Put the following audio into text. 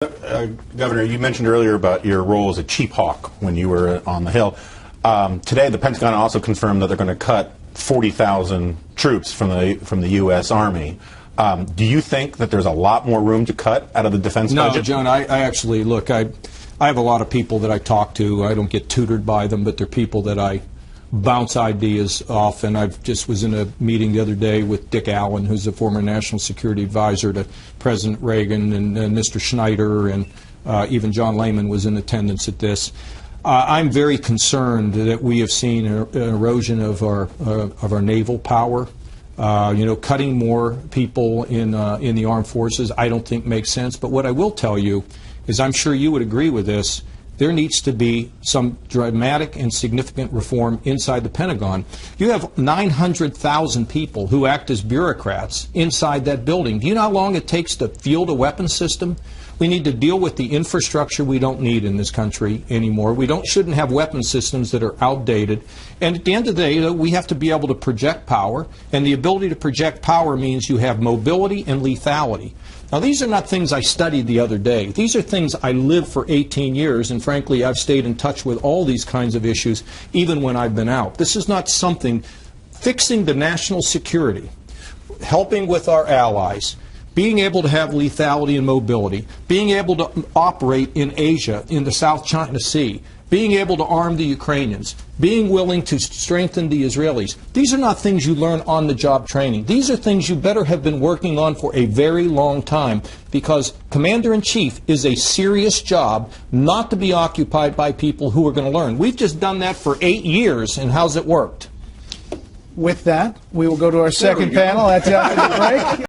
Governor, you mentioned earlier about your role as a cheap hawk when you were on the Hill. Today, the Pentagon also confirmed that they're going to cut 40,000 troops from the U.S. Army. Do you think that there's a lot more room to cut out of the defense budget? No, John, I actually, look, I have a lot of people that I talk to. I don't get tutored by them, but they're people that I bounce ideas off. And I just was in a meeting the other day with Dick Allen, who's a former national security advisor to President Reagan, and Mr. Schneider, and even John Lehman was in attendance at this. I'm very concerned that we have seen an erosion of our naval power. Cutting more people in the armed forces, I don't think makes sense. But what I will tell you is, I'm sure you would agree with this, there needs to be some dramatic and significant reform inside the Pentagon. You have 900,000 people who act as bureaucrats inside that building. Do you know how long it takes to field a weapons system? We need to deal with the infrastructure we don't need in this country anymore. We shouldn't have weapon systems that are outdated. And at the end of the day, we have to be able to project power. And the ability to project power means you have mobility and lethality. Now, these are not things I studied the other day. These are things I lived for 18 years, and frankly, I've stayed in touch with all these kinds of issues, even when I've been out. This is not something, fixing the national security, helping with our allies, being able to have lethality and mobility, being able to operate in Asia, in the South China Sea, being able to arm the Ukrainians, being willing to strengthen the Israelis. These are not things you learn on the job training. These are things you better have been working on for a very long time, because Commander-in-Chief is a serious job, not to be occupied by people who are going to learn. We've just done that for 8 years, and how's it worked? With that, we will go to our second panel. That's after the break.